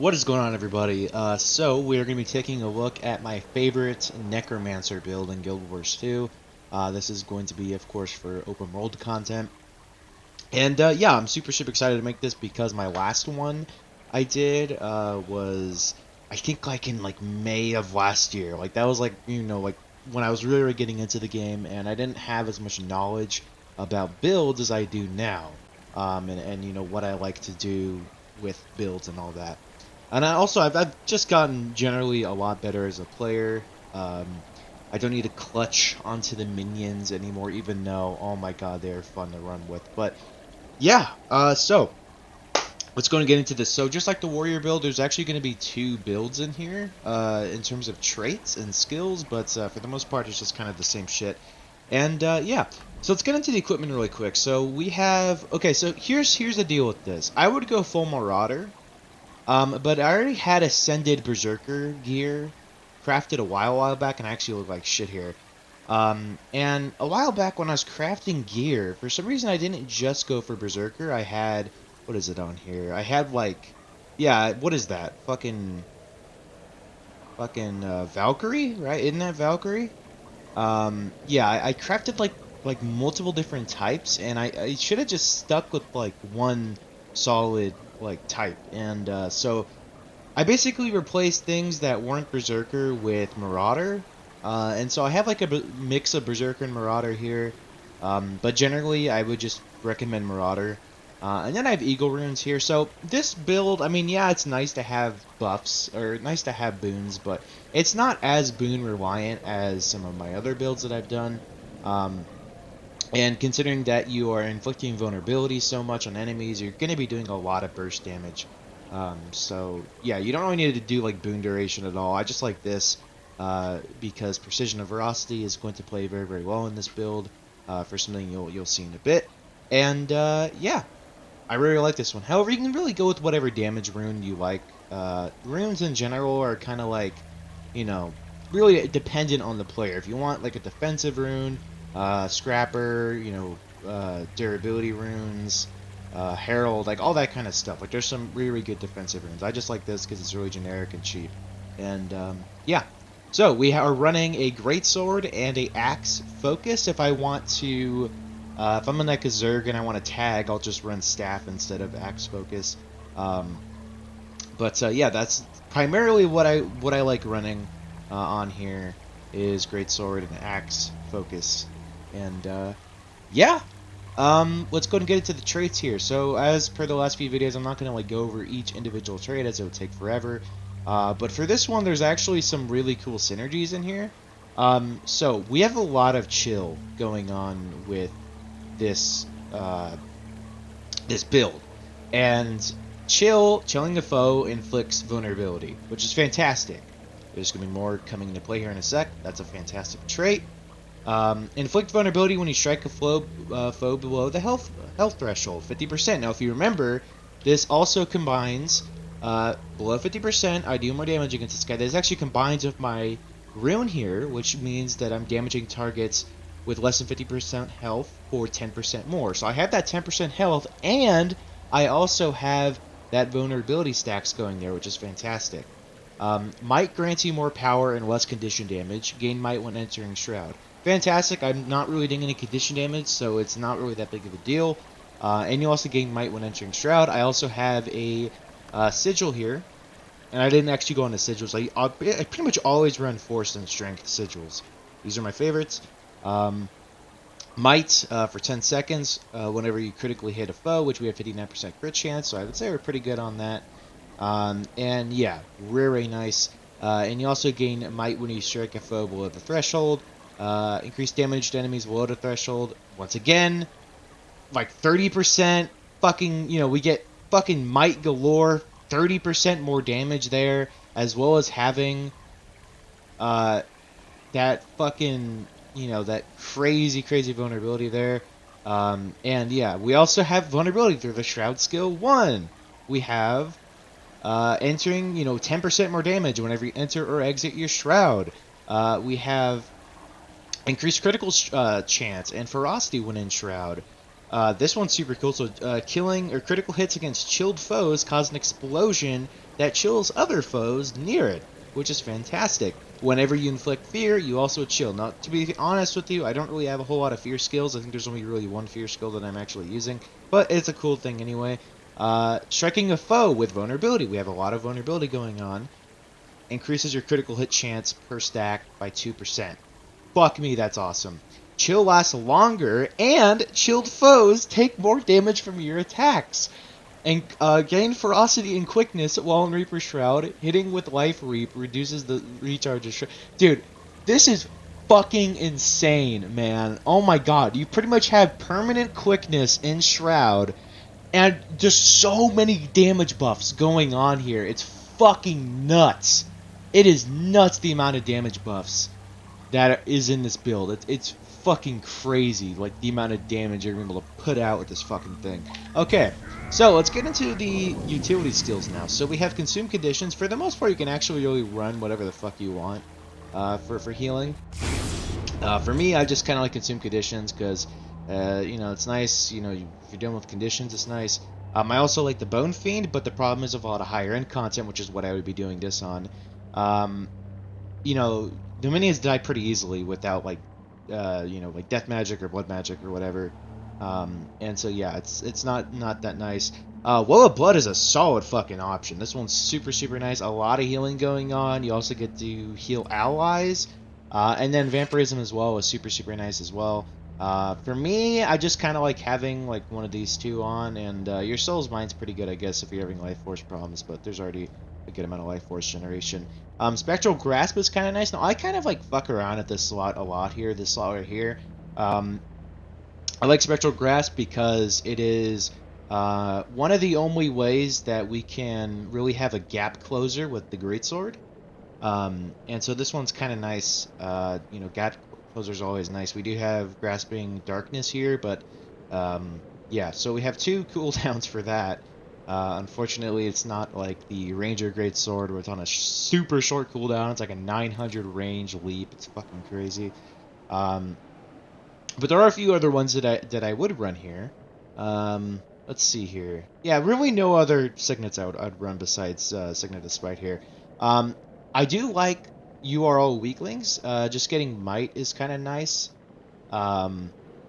What is going on, everybody? So we're going to be taking a look at my favorite Necromancer build in Guild Wars 2. This is going to be, of course, for open world content. And yeah, I'm super excited to make this because my last one I did was, I think, like in like May of last year. Like that was like, like when I was really getting into the game, and I didn't have as much knowledge about builds as I do now. And what I like to do with builds and all that. And I've just gotten generally a lot better as a player. I don't need to clutch onto the minions anymore, even though, oh my god, they're fun to run with. But yeah, so let's go and get into this. So just like the warrior build, there's actually going to be two builds in here in terms of traits and skills, but for the most part, it's just kind of the same shit. And yeah, so let's get into the equipment really quick. So we have, okay, so here's the deal with this. I would go full Marauder. But I already had Ascended Berserker gear crafted a while back, and I actually look like shit here. And a while back when I was crafting gear, for some reason I didn't just go for Berserker. I had, what is it on here? I had like, yeah, what is that? Fucking Valkyrie, right? Isn't that Valkyrie? Yeah, I crafted like multiple different types, and I should have just stuck with like one solid like type, and so I basically replaced things that weren't Berserker with Marauder, and so I have like a mix of Berserker and Marauder here, but generally I would just recommend Marauder. And then I have Eagle Runes here. So this build, I mean, yeah, it's nice to have buffs, or nice to have boons, but it's not as boon reliant as some of my other builds that I've done. Um, and considering that you are inflicting vulnerability so much on enemies, you're going to be doing a lot of burst damage. So yeah, you don't really need to do like boon duration at all. I just like this because precision and veracity is going to play very well in this build for something you'll see in a bit. And yeah, I really like this one. However, you can really go with whatever damage rune you like. Runes in general are kind of like, you know, really dependent on the player. If you want like a defensive rune, scrapper, durability runes, herald, like all that kind of stuff. Like there's some really good defensive runes. I just like this because it's really generic and cheap. And yeah, so we are running a greatsword and a axe focus. If I'm in like a Zerg and I want to tag, I'll just run staff instead of axe focus. But yeah, that's primarily what I like running on here is greatsword and axe focus. And yeah, let's go and get into the traits here. So as per the last few videos, I'm not going to like go over each individual trait as it would take forever. But for this one, there's actually some really cool synergies in here. So we have a lot of chill going on with this this build, and chilling the foe inflicts vulnerability, which is fantastic. There's gonna be more coming into play here in a sec. That's a fantastic trait. Inflict vulnerability when you strike a foe below the health threshold, 50%. Now, if you remember, this also combines below 50%. I do more damage against this guy. This actually combines with my rune here, which means that I'm damaging targets with less than 50% health for 10% more. So I have that 10% health, and I also have that vulnerability stacks going there, which is fantastic. Might grants you more power and less condition damage. Gain might when entering Shroud. Fantastic. I'm not really doing any condition damage, so it's not really that big of a deal. And you also gain might when entering Shroud. I also have a sigil here, and I didn't actually go on the sigils. I pretty much always run force and strength sigils. These are my favorites. Might for 10 seconds whenever you critically hit a foe, which we have 59% crit chance, so I would say we're pretty good on that. And yeah, very nice. And you also gain might when you strike a foe below the threshold. Increase damage to enemies below the threshold. Once again, like 30% fucking, we get fucking might galore, 30% more damage there, as well as having that fucking, that crazy vulnerability there. And yeah, we also have vulnerability through the Shroud skill 1. We have entering, 10% more damage whenever you enter or exit your Shroud. We have increased critical chance and ferocity when in Shroud. This one's super cool. So killing or critical hits against chilled foes cause an explosion that chills other foes near it, which is fantastic. Whenever you inflict fear, you also chill. Now, to be honest with you, I don't really have a whole lot of fear skills. I think there's only really one fear skill that I'm actually using, but it's a cool thing anyway. Striking a foe with vulnerability. We have a lot of vulnerability going on. Increases your critical hit chance per stack by 2%. Fuck me, that's awesome. Chill lasts longer, and chilled foes take more damage from your attacks. And gain ferocity and quickness while in Reaper Shroud. Hitting with Life Reap reduces the recharge of Shroud. Dude, this is fucking insane, man. Oh my god, you pretty much have permanent quickness in Shroud, and just so many damage buffs going on here. It's fucking nuts. It is nuts the amount of damage buffs that is in this build. It's fucking crazy, like the amount of damage you're able to put out with this fucking thing. Okay, so let's get into the utility skills now. So we have consume conditions. For the most part, you can actually really run whatever the fuck you want for healing. For me, I just kind of like consume conditions because, you know, it's nice. You know, if you're dealing with conditions, it's nice. I also like the Bone Fiend, but the problem is with a lot of higher end content, which is what I would be doing this on. You know, the minions die pretty easily without like, you know, like death magic or blood magic or whatever. And so yeah, it's not that nice. Well of Blood is a solid fucking option. This one's super nice. A lot of healing going on. You also get to heal allies. And then Vampirism as well is super nice as well. For me, I just kind of like having like one of these two on, and your Soul's Mind's pretty good, I guess, if you're having life force problems, but there's already a good amount of life force generation. Spectral Grasp is kind of nice. Now, I kind of like fuck around at this slot a lot here, this slot right here. I like Spectral Grasp because it is one of the only ways that we can really have a gap closer with the Greatsword. And so this one's kind of nice. You know, gap closer's always nice. We do have Grasping Darkness here, but yeah, so we have two cooldowns for that. Unfortunately, it's not like the Ranger Greatsword where it's on a super short cooldown. It's like a 900 range leap. It's fucking crazy. But there are a few other ones that I would run here. Let's see here. Yeah, really no other signets I'd run besides Signet of Spite here. I do like URL weaklings. Just getting Might is kind of nice.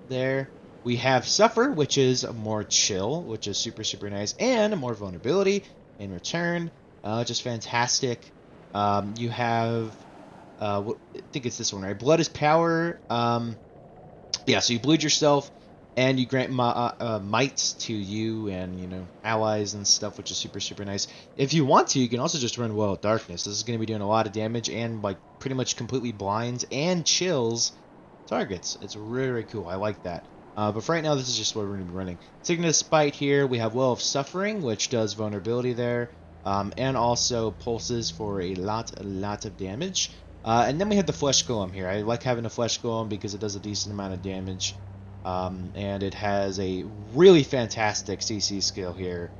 There. We have Suffer, which is more chill, which is super nice, and more vulnerability in return, just fantastic. You have, I think it's this one, right? Blood is Power. Yeah, so you bleed yourself, and you grant might to you and, you know, allies and stuff, which is super nice. If you want to, you can also just run Well of Darkness. This is going to be doing a lot of damage and like pretty much completely blinds and chills targets. It's really cool. I like that. But for right now, this is just what we're going to be running. Signet of Spite here. We have Well of Suffering, which does vulnerability there, and also pulses for a lot of damage. And then we have the Flesh Golem here. I like having a Flesh Golem because it does a decent amount of damage. And it has a really fantastic CC skill here,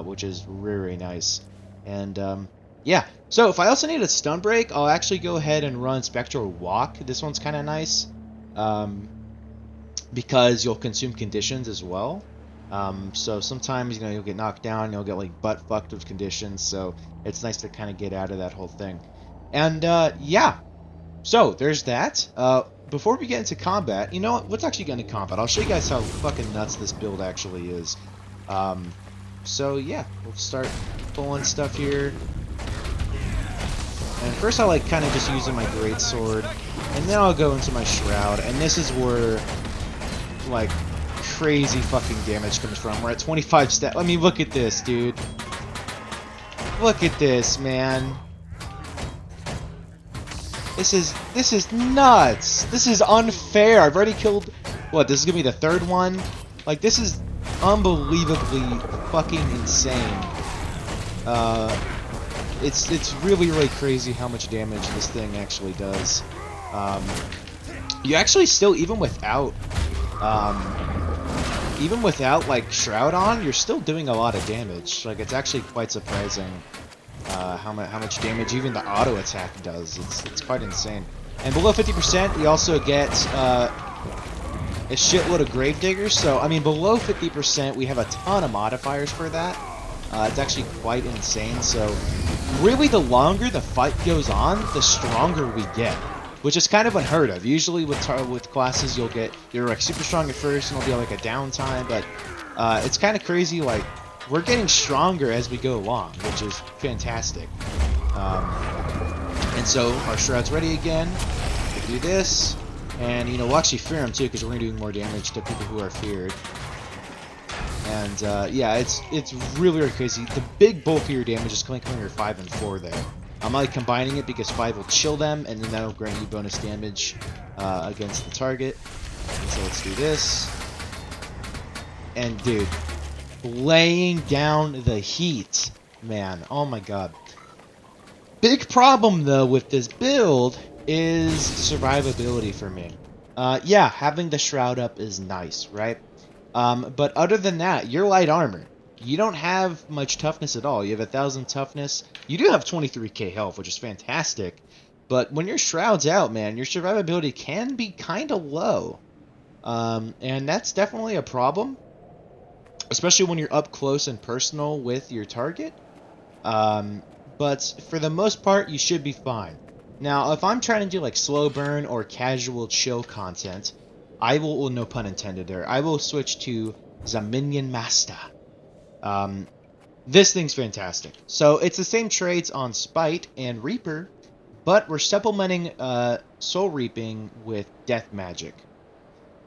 which is really nice. And yeah, so if I also need a stun break, I'll actually go ahead and run Spectral Walk. This one's kind of nice because you'll consume conditions as well. So sometimes, you know, you'll get knocked down, you'll get like butt fucked with conditions. So it's nice to kind of get out of that whole thing. And yeah, so there's that. Before we get into combat, you know what? Let's actually get into combat. I'll show you guys how fucking nuts this build actually is. So yeah, we'll start pulling stuff here. And first I like kind of just using my Greatsword, and then I'll go into my Shroud, and this is where like crazy fucking damage comes from. We're at 25 stat. I mean, look at this, dude. Look at this, man. This is nuts. This is unfair. I've already killed, what, this is gonna be the third one? Like, this is unbelievably fucking insane. It's really crazy how much damage this thing actually does. You actually still, even without like Shroud on, you're still doing a lot of damage. Like, it's actually quite surprising. How much damage even the auto attack does. It's quite insane. And below 50%, you also get a shitload of Gravediggers. So, I mean, below 50%, we have a ton of modifiers for that. It's actually quite insane. So, really, the longer the fight goes on, the stronger we get, which is kind of unheard of. Usually, with classes, you're like super strong at first, and there'll be like a downtime. But it's kind of crazy. Like, we're getting stronger as we go along, which is fantastic. And so our Shroud's ready again. We'll do this. And, you know, we'll actually fear them too, because we're going to do more damage to people who are feared. And, yeah, it's really, really crazy. The big bulk of your damage is coming from your 5 and 4 there. I'm like combining it because 5 will chill them, and then that'll grant you bonus damage against the target. And so let's do this. And, dude, laying down the heat, man. Oh my god. Big problem, though, with this build is survivability for me. Yeah, having the Shroud up is nice, right? But other than that, you're light armor. You don't have much toughness at all. You have 1,000 toughness. You do have 23k health, which is fantastic. But when your Shroud's out, man, your survivability can be kind of low. And that's definitely a problem. Especially when you're up close and personal with your target. But for the most part, you should be fine. Now, if I'm trying to do like slow burn or casual chill content, I will, well, no pun intended there, I will switch to the Minion Master. This thing's fantastic. So it's the same traits on Spite and Reaper, but we're supplementing Soul Reaping with Death Magic.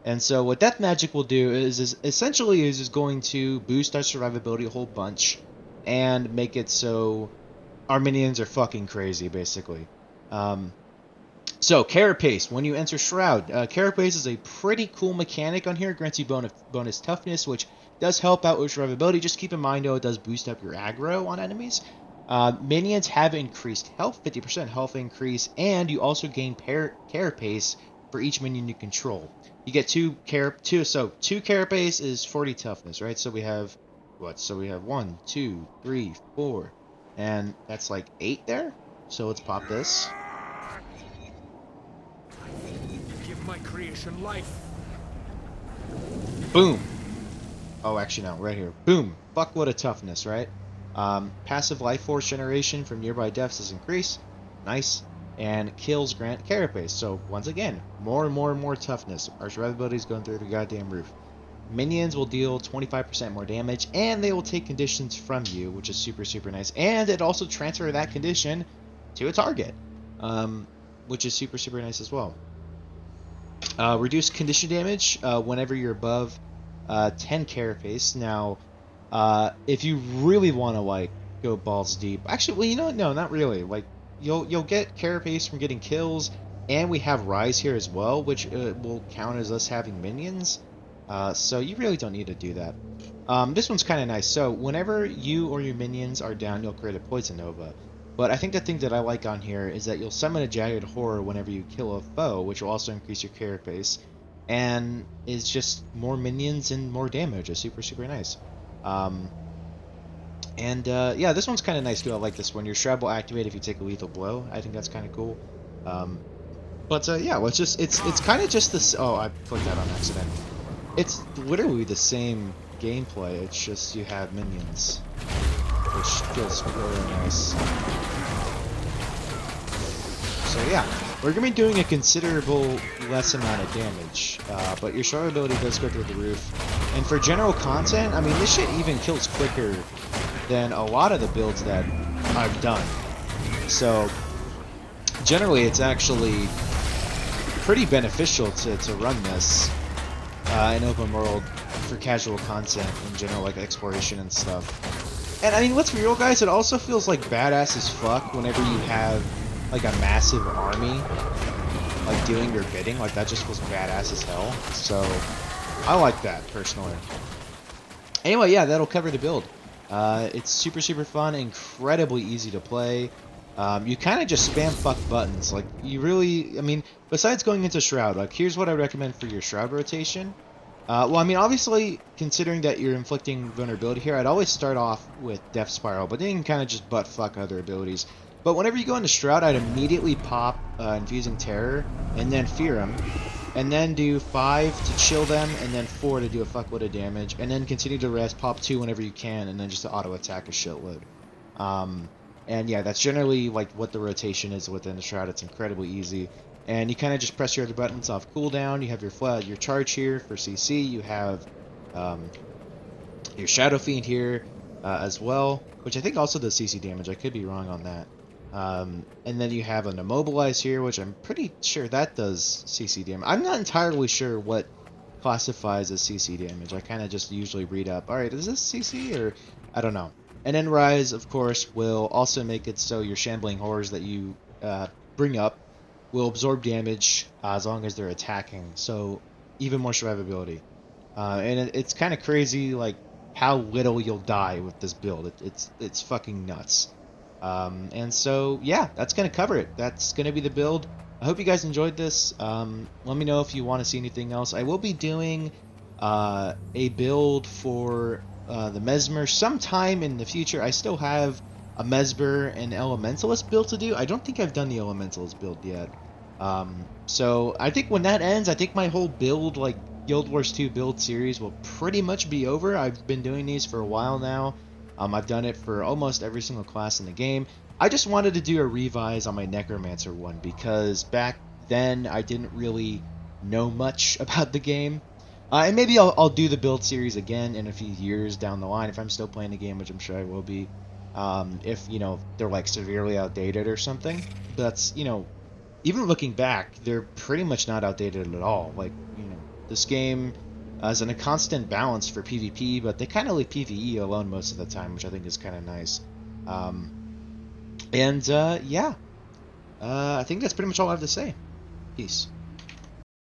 And so what Death Magic will do is essentially going to boost our survivability a whole bunch and make it so our minions are fucking crazy, basically. So, Carapace, when you enter Shroud. Carapace is a pretty cool mechanic on here. Grants you bonus toughness, which does help out with survivability. Just keep in mind, though, it does boost up your aggro on enemies. Minions have increased health, 50% health increase, and you also gain Carapace for each minion you control. You get two Carapace is 40 toughness, right? So we have, what? So we have 1, 2, 3, 4, and that's like 8 there. So let's pop this. Give my creation life. Boom. Oh, actually no, right here. Boom. Fuck, what a toughness, right? Passive life force generation from nearby deaths is increased. Nice. And kills grant Carapace. So once again, more and more toughness. Our survivability is going through the goddamn roof. Minions will deal 25% more damage, and they will take conditions from you, which is super nice. And it also transfers that condition to a target, which is super nice as well. Reduce condition damage whenever you're above 10 Carapace. Now, if you really want to like go balls deep, actually, well, you know what? No, not really. Like you'll get Carapace from getting kills, and we have Rise here as well, which will count as us having minions. So you really don't need to do that. This one's kind of nice. So whenever you or your minions are down, you'll create a Poison Nova. But I think the thing that I like on here is that you'll summon a Jagged Horror whenever you kill a foe, which will also increase your Carapace, and is just more minions and more damage. It's super nice. Yeah, this one's kind of nice too. I like this one. Your Shroud will activate if you take a lethal blow. I think that's kind of cool. Yeah, it's kind of just this. Oh, I clicked that on accident. It's literally the same gameplay. It's just you have minions, which feels really nice. So yeah, we're going to be doing a considerable less amount of damage, but your survivability does go through the roof. And for general content, I mean, this shit even kills quicker than a lot of the builds that I've done. So generally, it's actually pretty beneficial to run this in open world for casual content in general, like exploration and stuff. And I mean, let's be real, guys, it also feels like badass as fuck whenever you have like a massive army like doing your bidding. Like that just feels badass as hell. So I like that personally. Anyway, yeah, that'll cover the build. It's super fun, incredibly easy to play. You kind of just spam fuck buttons. Like you really, I mean, besides going into Shroud, like here's what I recommend for your Shroud rotation. Well, I mean, obviously, considering that you're inflicting vulnerability here, I'd always start off with Death Spiral, but then you can kind of just butt fuck other abilities. But whenever you go into Shroud, I'd immediately pop Infusing Terror, and then Fear him, and then do 5 to chill them, and then 4 to do a fuckload of damage, and then continue to rest, pop 2 whenever you can, and then just to auto attack a shitload. Um, and yeah, that's generally like what the rotation is within the Shroud. It's incredibly easy. And you kind of just press your other buttons off cooldown. You have your charge here for CC. You have um, your Shadow Fiend here as well, which I think also does CC damage. I could be wrong on that. And then you have an Immobilize here, which I'm pretty sure that does CC damage. I'm not entirely sure what classifies as CC damage. I kind of just usually read up, all right, is this CC or I don't know. And then Rise, of course, will also make it so your Shambling Horrors that you bring up will absorb damage as long as they're attacking. So even more survivability. And it's kind of crazy, like how little you'll die with this build. It's fucking nuts. And so yeah, that's gonna cover it. That's gonna be the build. I hope you guys enjoyed this. Let me know if you want to see anything else. I will be doing a build for the Mesmer sometime in the future. I still have a Mesmer and Elementalist build to do. I don't think I've done the Elementalist build yet. So I think when that ends, I think my whole build, like Guild Wars 2 build series, will pretty much be over. I've been doing these for a while now. I've done it for almost every single class in the game. I just wanted to do a revise on my Necromancer one because back then I didn't really know much about the game. And maybe I'll do the build series again in a few years down the line if I'm still playing the game, which I'm sure I will be. If they're like severely outdated or something. But that's even looking back, they're pretty much not outdated at all. Like, this game is in a constant balance for PvP, but they kind of leave PvE alone most of the time, which I think is kind of nice. Um, and yeah, I think that's pretty much all I have to say. Peace.